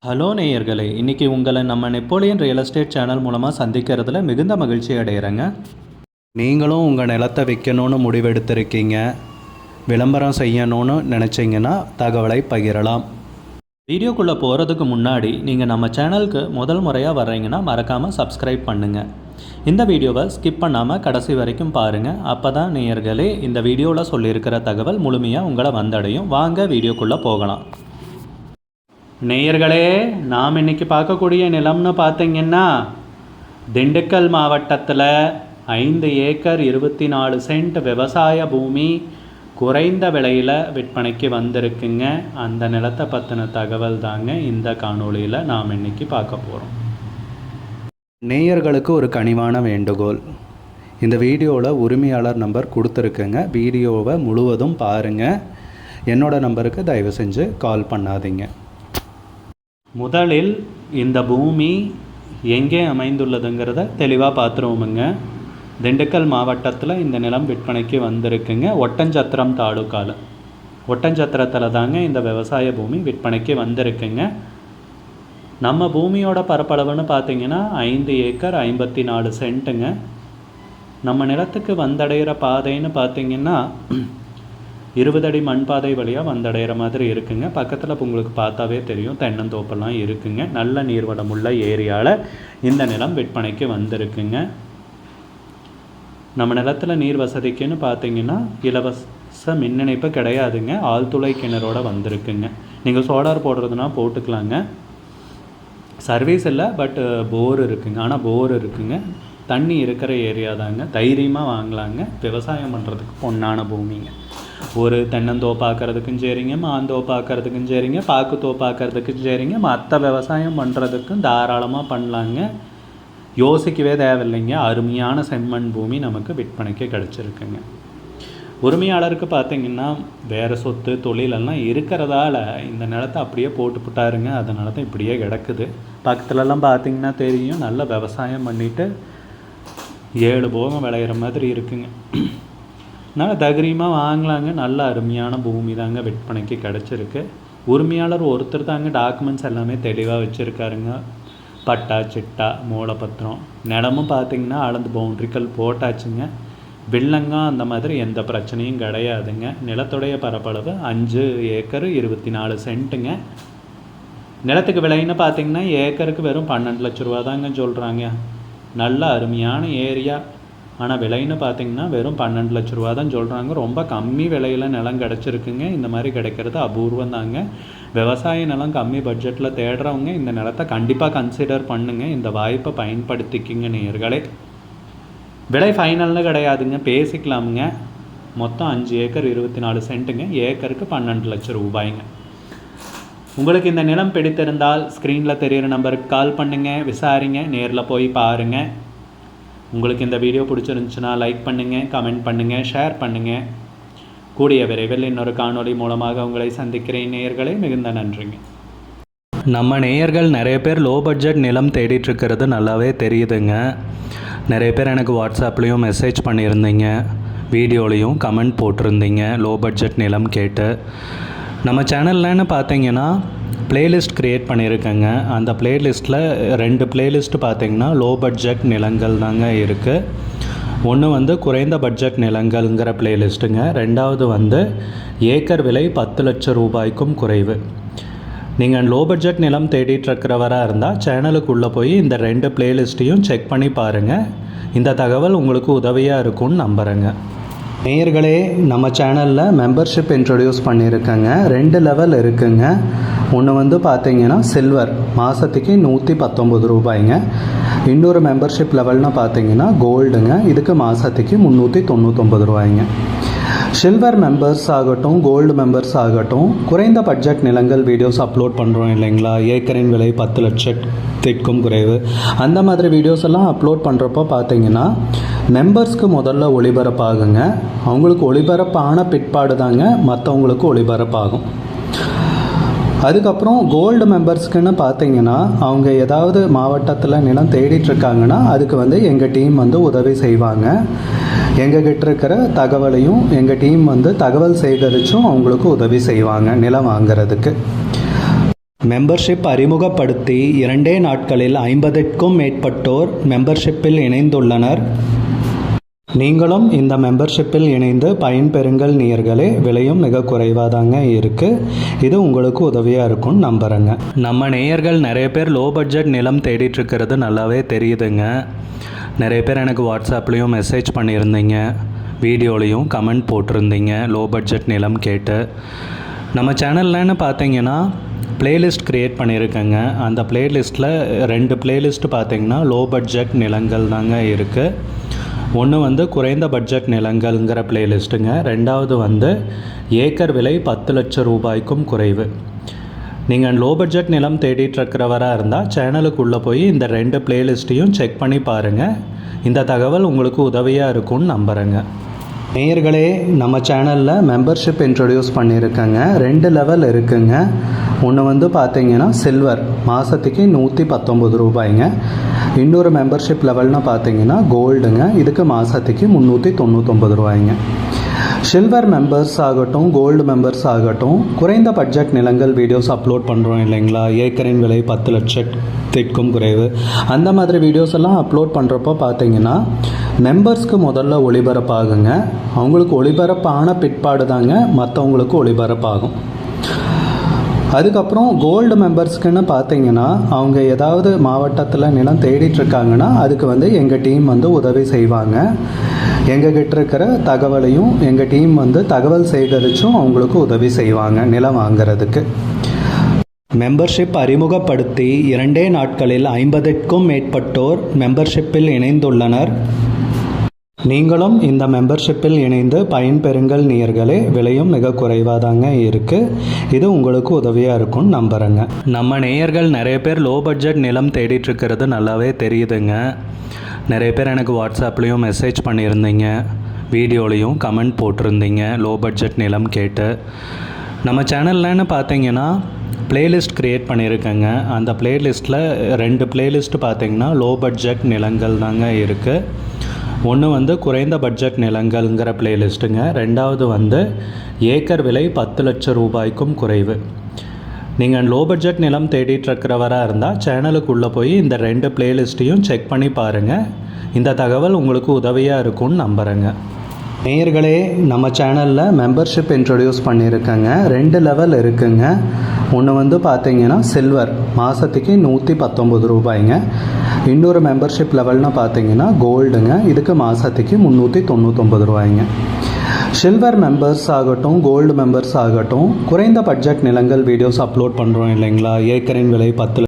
Hello நேயர்களே, இன்றைக்கி உங்களை நம்ம நெப்போலியன் ரியல் எஸ்டேட் சேனல் மூலமாக சந்திக்கிறதுல மிகுந்த மகிழ்ச்சி அடைகிறேங்க. நீங்களும் உங்கள் நிலத்தை விற்கணும்னு முடிவெடுத்திருக்கீங்க, விளம்பரம் செய்யணும்னு நினச்சிங்கன்னா தகவலை பகிரலாம். வீடியோக்குள்ளே போகிறதுக்கு முன்னாடி நீங்கள் நம்ம சேனலுக்கு முதல் முறையாக வர்றீங்கன்னா மறக்காமல் சப்ஸ்கிரைப் பண்ணுங்கள். இந்த வீடியோவை ஸ்கிப் பண்ணாமல் கடைசி வரைக்கும் பாருங்கள். அப்போ தான் நேயர்களே இந்த வீடியோவில் சொல்லியிருக்கிற தகவல் முழுமையாக உங்களை வந்தடையும். வாங்க வீடியோக்குள்ளே போகலாம். நேயர்களே, நாம் இன்றைக்கி பார்க்கக்கூடிய நிலம்னு பார்த்தீங்கன்னா திண்டுக்கல் மாவட்டத்தில் 5 ஏக்கர் 24 சென்ட் விவசாய பூமி குறைந்த விலையில் விற்பனைக்கு வந்திருக்குங்க. அந்த நிலத்தை பற்றின தகவல் தாங்க இந்த காணொளியில் நாம் இன்றைக்கி பார்க்க போகிறோம். நேயர்களுக்கு ஒரு கனிவான வேண்டுகோள், இந்த வீடியோவில் உரிமையாளர் நம்பர் கொடுத்துருக்குங்க. வீடியோவை முழுவதும் பாருங்கள். என்னோட நம்பருக்கு தயவு செஞ்சு கால் பண்ணாதீங்க. முதலில் இந்த பூமி எங்கே அமைந்துள்ளதுங்கிறத தெளிவாக பார்த்துருவோமுங்க. திண்டுக்கல் மாவட்டத்தில் இந்த நிலம் விற்பனைக்கு வந்திருக்குங்க. ஒட்டஞ்சத்திரம் தாலுக்காவில், ஒட்டஞ்சத்திரத்தில் தாங்க இந்த விவசாய பூமி விற்பனைக்கு வந்திருக்குங்க. நம்ம பூமியோட பரப்பளவுன்னு பார்த்திங்கன்னா 5 ஏக்கர் 54 சென்ட்டுங்க. நம்ம நிலத்துக்கு வந்தடைகிற பாதைன்னு பார்த்திங்கன்னா 20 அடி மண் பாதை வழியாக வந்தடைகிற மாதிரி இருக்குங்க. பக்கத்தில் உங்களுக்கு பார்த்தாவே தெரியும், தென்னந்தோப்பெல்லாம் இருக்குங்க. நல்ல நீர்வளம் உள்ள ஏரியாவில் இந்த நிலம் விற்பனைக்கு வந்திருக்குங்க. நம்ம நிலத்தில் நீர் வசதிக்குன்னு பார்த்திங்கன்னா இலவச மின் இணைப்பு கிடையாதுங்க. ஆழ்துளை கிணறோட வந்திருக்குங்க. நீங்கள் சோலார் போடுறதுனா போட்டுக்கலாங்க. சர்வீஸ் இல்லை, பட் போர் இருக்குங்க. ஆனால் போர் இருக்குங்க. தண்ணி இருக்கிற ஏரியா தாங்க. தைரியமாக வாங்கலாங்க. விவசாயம் பண்ணுறதுக்கு பொன்னான பூமிங்க. ஒரு தென்னந்தோப்பாக்கிறதுக்கும் சரிங்க, மாந்தோப்பாக்கிறதுக்கும் சரிங்க, பாக்கு தோப்பாக்கிறதுக்கும் சரிங்க, மற்ற விவசாயம் பண்ணுறதுக்கும் தாராளமாக பண்ணலாங்க. யோசிக்கவே தேவையில்லைங்க. அருமையான செம்மண் பூமி நமக்கு விற்பனைக்கு கிடச்சிருக்குங்க. உரிமையாளருக்கு பார்த்திங்கன்னா வேறு சொத்து தொழிலெல்லாம் இருக்கிறதால இந்த நிலத்தை அப்படியே போட்டுவிட்டாருங்க. அதனால தான் இப்படியே கிடக்குது. பக்கத்துலலாம் பார்த்திங்கன்னா தெரியும், நல்ல விவசாயம் பண்ணிவிட்டு 7 போகம் விளையிற மாதிரி இருக்குங்க. அதனால் தைரியமாக வாங்கலாங்க. நல்ல அருமையான பூமி தாங்க விற்பனைக்கு கிடச்சிருக்கு. உரிமையாளர் ஒருத்தர் தாங்க டாக்குமெண்ட்ஸ் எல்லாமே தெளிவாக வச்சுருக்காருங்க. பட்டா, சிட்டா, மூலப்பத்திரம், நிலமும் பார்த்திங்கன்னா அளந்து பவுண்ட்ரிக்கல் போட்டாச்சுங்க. வில்லங்க அந்த மாதிரி எந்த பிரச்சனையும் கிடையாதுங்க. நிலத்துடைய பரப்பளவு 5 ஏக்கர் 24 சென்ட்டுங்க. நிலத்துக்கு விலைன்னு பார்த்திங்கன்னா ஏக்கருக்கு வெறும் 12 லட்ச ரூபா தாங்க சொல்கிறாங்க. நல்ல அருமையான ஏரியா. ஆனால் விலைன்னு பார்த்திங்கன்னா வெறும் 12 லட்ச ரூபா தான் சொல்கிறாங்க. ரொம்ப கம்மி விலையில் நிலம் கிடச்சிருக்குங்க. இந்த மாதிரி கிடைக்கிறது அபூர்வம் தாங்க. விவசாய நிலம் கம்மி பட்ஜெட்டில் தேடுறவங்க இந்த நிலத்தை கண்டிப்பாக கன்சிடர் பண்ணுங்கள். இந்த வாய்ப்பை பயன்படுத்திக்கிங்க நேயர்களே. விலை ஃபைனல்னு கிடையாதுங்க, பேசிக்கலாமுங்க. மொத்தம் 5 ஏக்கர் 24 சென்ட்டுங்க. ஏக்கருக்கு 12 லட்சம் ரூபாய்ங்க. உங்களுக்கு இந்த நிலம் பிடித்திருந்தால் ஸ்க்ரீனில் தெரிகிற நம்பருக்கு கால் பண்ணுங்கள், விசாரிங்க, நேரில் போய் பாருங்கள். உங்களுக்கு இந்த வீடியோ பிடிச்சிருந்துச்சுன்னா லைக் பண்ணுங்கள், கமெண்ட் பண்ணுங்கள், ஷேர் பண்ணுங்கள். கூடிய விரைவில் இன்னொரு காணொளி மூலமாக உங்களை சந்திக்கிறேன் நேயர்களே. மிகுந்த நன்றிங்க. நம்ம நேயர்கள் நிறைய பேர் லோ பட்ஜெட் நிலம் தேடிட்டுருக்கிறது நல்லாவே தெரியுதுங்க. நிறைய பேர் எனக்கு வாட்ஸ்அப்லேயும் மெசேஜ் பண்ணியிருந்தீங்க, வீடியோலையும் கமெண்ட் போட்டிருந்தீங்க லோ பட்ஜெட் நிலம் கேட்டு. நம்ம சேனல்லன்னு பார்த்தீங்கன்னா பிளேலிஸ்ட் க்ரியேட் பண்ணியிருக்கேங்க. அந்த பிளேலிஸ்ட்டில் 2 பிளேலிஸ்ட்டு பார்த்திங்கன்னா லோ பட்ஜெட் நிலங்கள் தாங்க இருக்குது. ஒன்று வந்து குறைந்த பட்ஜெட் நிலங்கள்ங்கிற பிளேலிஸ்ட்டுங்க. ரெண்டாவது ஏக்கர் விலை 10 லட்சம் ரூபாய்க்கும் குறைவு. நீங்கள் லோ பட்ஜெட் நிலம் தேடிட்டுருக்கிறவராக இருந்தால் சேனலுக்குள்ளே போய் இந்த 2 பிளேலிஸ்ட்டையும் செக் பண்ணி பாருங்கள். இந்த தகவல் உங்களுக்கு உதவியாக இருக்கும்னு நம்புகிறேங்க. நேயர்களே, நம்ம சேனலில் மெம்பர்ஷிப் இன்ட்ரடியூஸ் பண்ணியிருக்கேங்க. 2 லெவல் இருக்குங்க. ஒன்று பார்த்திங்கன்னா சில்வர், மாதத்துக்கு 119 ரூபாய்ங்க. இன்னொரு மெம்பர்ஷிப் லெவல்னு பார்த்திங்கன்னா கோல்டுங்க. இதுக்கு மாதத்துக்கு 399 ரூபாய்ங்க. சில்வர் மெம்பர்ஸ் ஆகட்டும், கோல்டு மெம்பர்ஸ் ஆகட்டும், குறைந்த பட்ஜெட் நிலங்கள் வீடியோஸ் அப்லோட் பண்ணுறோம் இல்லைங்களா, ஏக்கரின் விலை 10 லட்சத்திற்கும் குறைவு, அந்த மாதிரி வீடியோஸ் எல்லாம் அப்லோட் பண்ணுறப்போ பார்த்திங்கன்னா மெம்பர்ஸ்க்கு முதல்ல ஒளிபரப்பாகுங்க. அவங்களுக்கு ஒளிபரப்பான பிற்பாடு தாங்க மற்றவங்களுக்கு ஒளிபரப்பாகும். அதுக்கப்புறம் கோல்டு மெம்பர்ஸ்க்குன்னு பார்த்தீங்கன்னா அவங்க ஏதாவது மாவட்டத்தில் நிலம் தேடிட்டுருக்காங்கன்னா அதுக்கு எங்கள் டீம் உதவி செய்வாங்க. எங்ககிட்ட இருக்கிற தகவலையும் எங்கள் டீம் தகவல் சேகரித்தும் அவங்களுக்கு உதவி செய்வாங்க நிலம் வாங்கிறதுக்கு. மெம்பர்ஷிப் அறிமுகப்படுத்தி 2 நாட்களில் 50க்கும் மேற்பட்டோர் மெம்பர்ஷிப்பில் இணைந்துள்ளனர். நீங்களும் இந்த மெம்பர்ஷிப்பில் இணைந்து பயன்பெறுங்கள் நேயர்களே. விலையும் மிக குறைவாக தாங்க இருக்குது. இது உங்களுக்கு உதவியாக இருக்கும்னு நம்புகிறேங்க. நம்ம நேயர்கள் நிறைய பேர் லோ பட்ஜெட் நிலம் தேடிட்டுருக்கிறது நல்லாவே தெரியுதுங்க. நிறைய பேர் எனக்கு வாட்ஸ்அப்லேயும் மெசேஜ் பண்ணியிருந்தீங்க, வீடியோலையும் கமெண்ட் போட்டிருந்தீங்க லோ பட்ஜெட் நிலம் கேட்டு. நம்ம சேனல்லன்னு பார்த்தீங்கன்னா பிளேலிஸ்ட் க்ரியேட் பண்ணியிருக்கேங்க. அந்த பிளேலிஸ்ட்டில் 2 பிளேலிஸ்ட்டு பார்த்தீங்கன்னா லோ பட்ஜெட் நிலங்கள் தாங்க இருக்குது. ஒன்று வந்து குறைந்த பட்ஜெட் நிலங்கள்ங்கிற பிளேலிஸ்ட்டுங்க. ரெண்டாவது வந்து ஏக்கர் விலை 10 லட்சம் ரூபாய்க்கும் குறைவு. நீங்கள் லோ பட்ஜெட் நிலம் தேடிட்டுருக்கிறவராக இருந்தால் சேனலுக்குள்ளே போய் இந்த 2 பிளேலிஸ்ட்டையும் செக் பண்ணி பாருங்கள். இந்த தகவல் உங்களுக்கு உதவியாக இருக்கும்னு நம்புகிறேங்க. நேயர்களே, நம்ம சேனலில் மெம்பர்ஷிப் இன்ட்ரடியூஸ் பண்ணியிருக்கேங்க. 2 லெவல் இருக்குங்க. ஒன்று வந்து பார்த்தீங்கன்னா சில்வர், மாதத்துக்கு 119 ரூபாய்ங்க. இன்னொரு மெம்பர்ஷிப் லெவல்னு பார்த்தீங்கன்னா கோல்டுங்க, இதுக்கு மாதத்துக்கு 399 ரூபாய்ங்க. சில்வர் மெம்பர்ஸ் ஆகட்டும், கோல்டு மெம்பர்ஸ் ஆகட்டும், குறைந்த பட்ஜெட் நிலங்கள் வீடியோஸ் அப்லோட் பண்ணுறோம் இல்லைங்களா, ஏக்கரின் விலை 10 லட்சத்திற்கும் குறைவு, அந்த மாதிரி வீடியோஸ் எல்லாம் அப்லோட் பண்ணுறப்போ பார்த்தீங்கன்னா மெம்பர்ஸ்க்கு முதல்ல ஒளிபரப்பாகுங்க. அவங்களுக்கு ஒளிபரப்பான பிற்பாடு தாங்க மற்றவங்களுக்கு ஒளிபரப்பாகும். அதுக்கப்புறம் கோல்டு மெம்பர்ஸ்க்குன்னு பார்த்தீங்கன்னா அவங்க ஏதாவது மாவட்டத்தில் நிலம் தேடிட்டுருக்காங்கன்னா அதுக்கு வந்து எங்கள் டீம் வந்து உதவி செய்வாங்க. எங்ககிட்ட இருக்கிற தகவலையும் எங்கள் டீம் வந்து தகவல் சேகரித்தும் அவங்களுக்கு உதவி செய்வாங்க நிலம் வாங்கிறதுக்கு. மெம்பர்ஷிப் அறிமுகப்படுத்தி 2 நாட்களில் 50க்கும் மேற்பட்டோர் மெம்பர்ஷிப்பில் இணைந்துள்ளனர். நீங்களும் இந்த மெம்பர்ஷிப்பில் இணைந்து பயன்பெறுங்கள் நேயர்களே. விலையும் மிக குறைவாக தாங்க இருக்குது. இது உங்களுக்கு உதவியாக இருக்கும்னு நம்புகிறேங்க. நம்ம நேயர்கள் நிறைய பேர் லோ பட்ஜெட் நிலம் தேடிட்டுருக்கிறது நல்லாவே தெரியுதுங்க. நிறைய பேர் எனக்கு வாட்ஸ்அப்லேயும் மெசேஜ் பண்ணியிருந்தீங்க, வீடியோலையும் கமெண்ட் போட்டிருந்தீங்க லோ பட்ஜெட் நிலம் கேட்டு. நம்ம சேனல்லன்னு பார்த்தீங்கன்னா பிளேலிஸ்ட் க்ரியேட் பண்ணியிருக்கேங்க. அந்த பிளேலிஸ்ட்டில் 2 பிளேலிஸ்ட்டு பார்த்தீங்கன்னா லோ பட்ஜெட் நிலங்கள் தாங்க இருக்குது. ஒன்று வந்து குறைந்த பட்ஜெட் நிலங்கள்ங்கிற பிளேலிஸ்ட்டுங்க. ரெண்டாவது வந்து ஏக்கர் விலை 10 லட்சம் ரூபாய்க்கும் குறைவு. நீங்கள் லோ பட்ஜெட் நிலம் தேடிட்டுருக்கிறவராக இருந்தால் சேனலுக்குள்ளே போய் இந்த 2 பிளேலிஸ்ட்டையும் செக் பண்ணி பாருங்கள். இந்த தகவல் உங்களுக்கு உதவியாக இருக்கும்னு நம்புகிறேங்க. நேயர்களே, நம்ம சேனலில் மெம்பர்ஷிப் இன்ட்ரடியூஸ் பண்ணியிருக்கேங்க. 2 லெவல் இருக்குங்க. ஒன்று வந்து பார்த்தீங்கன்னா சில்வர், மாதத்துக்கு 119 ரூபாய்ங்க. இன்னொரு மெம்பர்ஷிப் லெவல்னு பார்த்தீங்கன்னா கோல்டுங்க, இதுக்கு மாதத்துக்கு 399 ரூபாய்ங்க. சில்வர் மெம்பர்ஸ் ஆகட்டும், கோல்டு மெம்பர்ஸ் ஆகட்டும், குறைந்த பட்ஜெட் நிலங்கள் வீடியோஸ் அப்லோட் பண்ணுறோம் இல்லைங்களா, ஏக்கரின் விலை 10